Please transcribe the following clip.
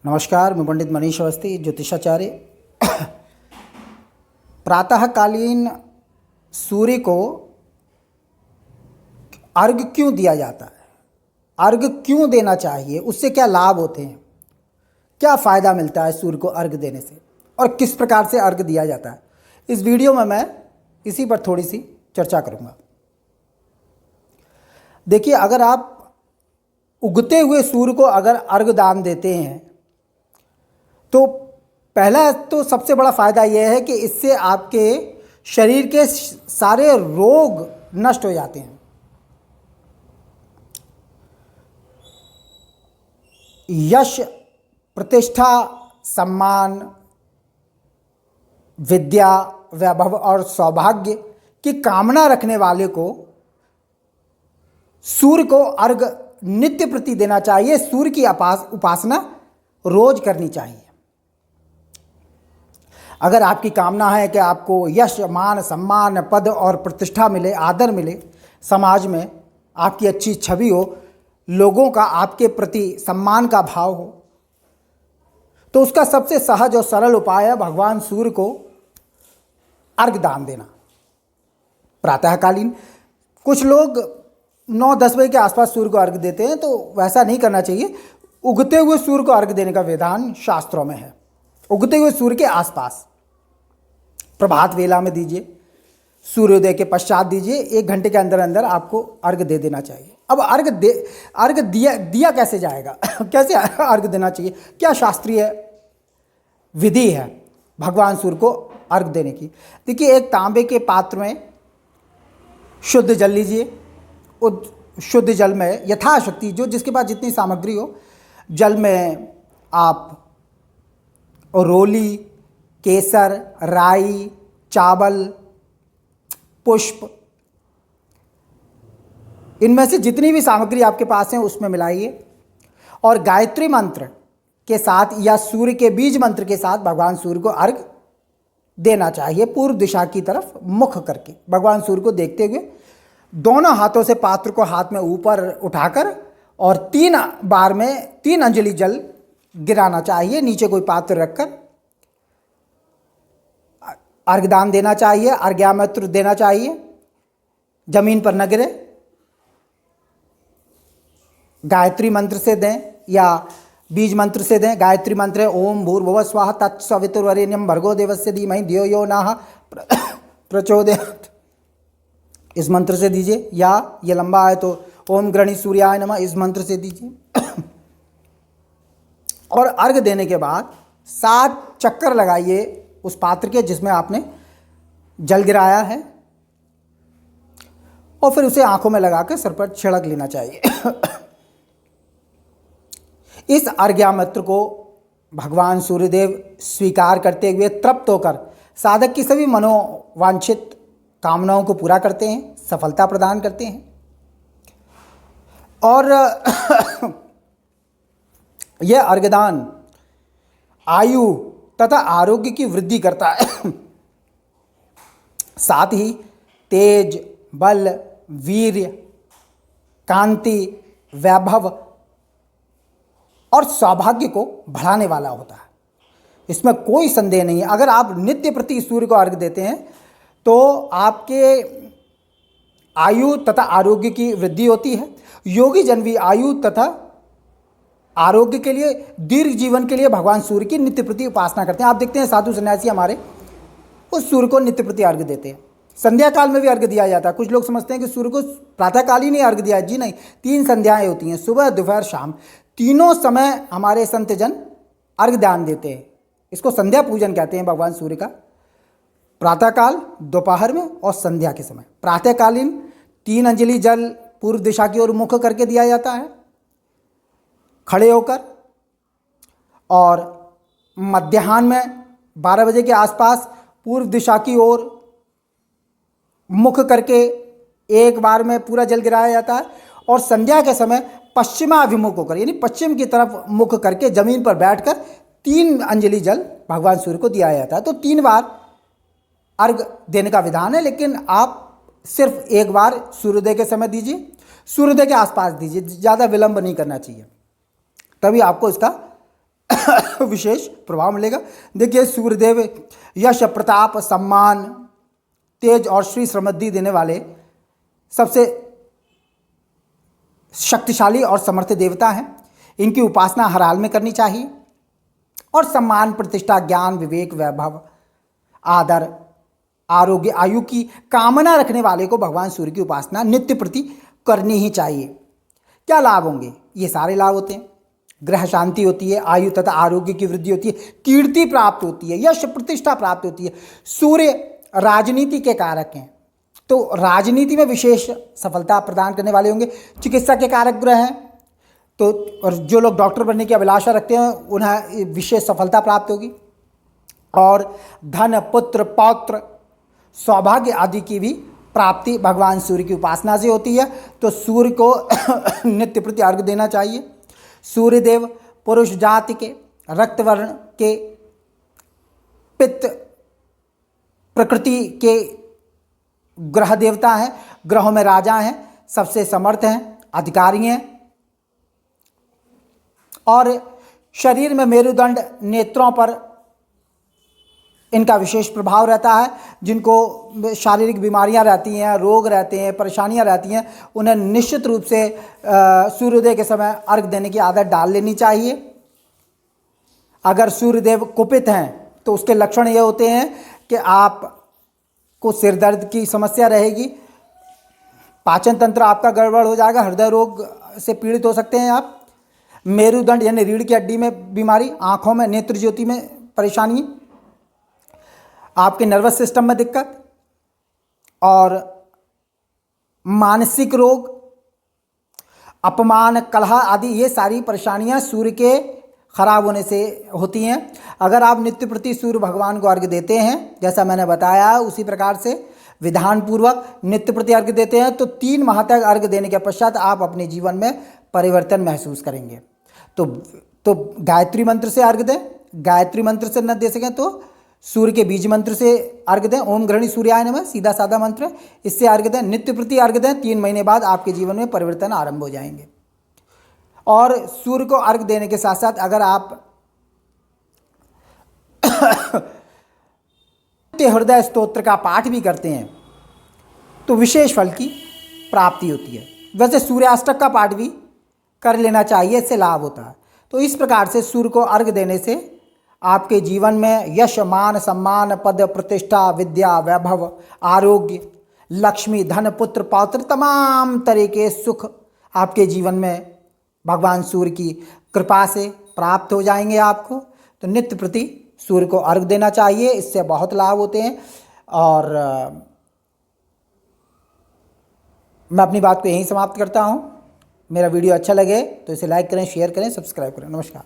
नमस्कार, मैं पंडित मनीष अवस्थी, ज्योतिषाचार्य। प्रातःकालीन सूर्य को अर्घ्य क्यों दिया जाता है, अर्घ्य क्यों देना चाहिए, उससे क्या लाभ होते हैं, क्या फ़ायदा मिलता है सूर्य को अर्घ्य देने से और किस प्रकार से अर्घ्य दिया जाता है, इस वीडियो में मैं इसी पर थोड़ी सी चर्चा करूँगा। देखिए, अगर आप उगते हुए सूर्य को अगर अर्घ्य दान देते हैं तो पहला तो सबसे बड़ा फ़ायदा यह है कि इससे आपके शरीर के सारे रोग नष्ट हो जाते हैं। यश, प्रतिष्ठा, सम्मान, विद्या, वैभव और सौभाग्य की कामना रखने वाले को सूर्य को अर्घ्य नित्य प्रति देना चाहिए। सूर्य की उपासना रोज करनी चाहिए। अगर आपकी कामना है कि आपको यश, मान, सम्मान, पद और प्रतिष्ठा मिले, आदर मिले, समाज में आपकी अच्छी छवि हो, लोगों का आपके प्रति सम्मान का भाव हो, तो उसका सबसे सहज और सरल उपाय है भगवान सूर्य को अर्घ्य दान देना प्रातःकालीन। कुछ लोग 9-10 बजे के आसपास सूर्य को अर्घ्य देते हैं, तो वैसा नहीं करना चाहिए। उगते हुए सूर्य को अर्घ्य देने का विधान शास्त्रों में है। उगते हुए सूर्य के आसपास प्रभात वेला में दीजिए, सूर्योदय के पश्चात दीजिए। 1 घंटे के अंदर अंदर आपको अर्घ्य दे देना चाहिए। अब अर्घ्य दिया कैसे जाएगा कैसे अर्घ्य देना चाहिए, क्या शास्त्रीय विधि है भगवान सूर्य को अर्घ्य देने की? देखिए, एक तांबे के पात्र में शुद्ध जल लीजिए। उस शुद्ध जल में यथाशक्ति जिसके पास जितनी सामग्री हो, जल में आप रोली, केसर, राई, चावल, पुष्प, इनमें से जितनी भी सामग्री आपके पास है उसमें मिलाइए और गायत्री मंत्र के साथ या सूर्य के बीज मंत्र के साथ भगवान सूर्य को अर्घ्य देना चाहिए। पूर्व दिशा की तरफ मुख करके भगवान सूर्य को देखते हुए दोनों हाथों से पात्र को हाथ में ऊपर उठाकर और 3 बार में 3 अंजलि जल गिराना चाहिए। नीचे कोई पात्र रखकर अर्घ्यदान देना चाहिए, अर्घ्यामृत देना चाहिए, जमीन पर न गिरे। गायत्री मंत्र से दें या बीज मंत्र से दें। गायत्री मंत्र है ओम भूर्भुवः स्वः तत्सवितुर्वरेण्यं भर्गो देवस्य धीमहि धियो यो नः प्रचोदयात्, इस मंत्र से दीजिए। या ये लंबा है तो ओम गृणी सूर्याय नमः, इस मंत्र से दीजिए। और अर्घ्य देने के बाद 7 चक्कर लगाइए उस पात्र के जिसमें आपने जल गिराया है और फिर उसे आंखों में लगाकर सर पर छिड़क लेना चाहिए। इस अर्घ्यामृत को भगवान सूर्यदेव स्वीकार करते हुए तृप्त होकर साधक की सभी मनोवांछित कामनाओं को पूरा करते हैं, सफलता प्रदान करते हैं। और यह अर्घ्यदान आयु तथा आरोग्य की वृद्धि करता है। साथ ही तेज, बल, वीर्य, कांति, वैभव और सौभाग्य को बढ़ाने वाला होता है। इसमें कोई संदेह नहीं है। अगर आप नित्य प्रति सूर्य को अर्घ्य देते हैं तो आपके आयु तथा आरोग्य की वृद्धि होती है। योगी जन भी आयु तथा आरोग्य के लिए, दीर्घ जीवन के लिए भगवान सूर्य की नित्य प्रति उपासना करते हैं। आप देखते हैं साधु सन्यासी हमारे उस सूर्य को नित्य प्रति अर्घ्य देते हैं। संध्या काल में भी अर्घ्य दिया जाता है। कुछ लोग समझते हैं कि सूर्य को प्रातःकाल ही नहीं अर्घ्य दिया है। जी नहीं, 3 संध्याएं होती हैं, सुबह, दोपहर, शाम। तीनों समय हमारे संत जन अर्घ्य दान देते हैं। इसको संध्या पूजन कहते हैं भगवान सूर्य का। प्रातःकाल, दोपहर में और संध्या के समय। प्रातःकालीन 3 अंजलि जल पूर्व दिशा की ओर मुख करके दिया जाता है, खड़े होकर। और मध्याह्न में 12 बजे के आसपास पूर्व दिशा की ओर मुख करके एक बार में पूरा जल गिराया जाता है। और संध्या के समय पश्चिमाभिमुख होकर, यानी पश्चिम की तरफ मुख करके जमीन पर बैठकर 3 अंजलि जल भगवान सूर्य को दिया जाता है। तो 3 बार अर्घ्य देने का विधान है, लेकिन आप सिर्फ 1 बार सूर्योदय के समय दीजिए, सूर्योदय के आसपास दीजिए, ज़्यादा विलंब नहीं करना चाहिए, तभी आपको इसका विशेष प्रभाव मिलेगा। देखिए, सूर्यदेव यश, प्रताप, सम्मान, तेज और श्री समृद्धि देने वाले सबसे शक्तिशाली और समर्थ देवता हैं। इनकी उपासना हर हाल में करनी चाहिए और सम्मान, प्रतिष्ठा, ज्ञान, विवेक, वैभव, आदर, आरोग्य, आयु की कामना रखने वाले को भगवान सूर्य की उपासना नित्य प्रति करनी ही चाहिए। क्या लाभ होंगे? ये सारे लाभ होते हैं। ग्रह शांति होती है, आयु तथा आरोग्य की वृद्धि होती है, कीर्ति प्राप्त होती है, यश प्रतिष्ठा प्राप्त होती है। सूर्य राजनीति के कारक हैं, तो राजनीति में विशेष सफलता प्रदान करने वाले होंगे। चिकित्सा के कारक ग्रह हैं, तो और जो लोग डॉक्टर बनने की अभिलाषा रखते हैं उन्हें विशेष सफलता प्राप्त होगी। और धन, पुत्र, पौत्र, सौभाग्य आदि की भी प्राप्ति भगवान सूर्य की उपासना से होती है। तो सूर्य को नित्य प्रति अर्घ्य देना चाहिए। सूर्यदेव पुरुष जाति के, रक्तवर्ण के, पित्त प्रकृति के ग्रह देवता हैं, ग्रहों में राजा हैं, सबसे समर्थ हैं, अधिकारी हैं और शरीर में मेरुदंड, नेत्रों पर इनका विशेष प्रभाव रहता है। जिनको शारीरिक बीमारियां रहती हैं, रोग रहते हैं, परेशानियां रहती हैं, उन्हें निश्चित रूप से सूर्योदय के समय अर्घ देने की आदत डाल लेनी चाहिए। अगर सूर्यदेव कुपित हैं तो उसके लक्षण ये होते हैं कि आपको सिर दर्द की समस्या रहेगी, पाचन तंत्र आपका गड़बड़ हो जाएगा, हृदय रोग से पीड़ित हो सकते हैं आप, मेरुदंड यानी रीढ़ की हड्डी में बीमारी, आँखों में, नेत्र ज्योति में परेशानी, आपके नर्वस सिस्टम में दिक्कत और मानसिक रोग, अपमान, कलह आदि ये सारी परेशानियां सूर्य के खराब होने से होती हैं। अगर आप नित्य प्रति सूर्य भगवान को अर्घ्य देते हैं, जैसा मैंने बताया उसी प्रकार से विधान पूर्वक नित्य प्रति अर्घ्य देते हैं, तो 3 माह तक अर्घ्य देने के पश्चात आप अपने जीवन में परिवर्तन महसूस करेंगे। तो गायत्री मंत्र से अर्घ्य दें, गायत्री मंत्र से न दे सकें तो सूर्य के बीज मंत्र से अर्घ्य दें। ओम गृहणी सूर्याय नमः सीधा साधा मंत्र, इससे अर्घ्य दें, नित्य प्रति अर्घ्य दें। 3 महीने बाद आपके जीवन में परिवर्तन आरंभ हो जाएंगे। और सूर्य को अर्घ्य देने के साथ साथ अगर आप हृदय स्तोत्र का पाठ भी करते हैं तो विशेष फल की प्राप्ति होती है। वैसे सूर्याष्टक का पाठ भी कर लेना चाहिए, इससे लाभ होता है। तो इस प्रकार से सूर्य को अर्घ्य देने से आपके जीवन में यश, मान, सम्मान, पद, प्रतिष्ठा, विद्या, वैभव, आरोग्य, लक्ष्मी, धन, पुत्र, पौत्र, तमाम तरह के सुख आपके जीवन में भगवान सूर्य की कृपा से प्राप्त हो जाएंगे आपको। तो नित्य प्रति सूर्य को अर्घ्य देना चाहिए, इससे बहुत लाभ होते हैं। और मैं अपनी बात को यहीं समाप्त करता हूँ। मेरा वीडियो अच्छा लगे तो इसे लाइक करें, शेयर करें, सब्सक्राइब करें। नमस्कार।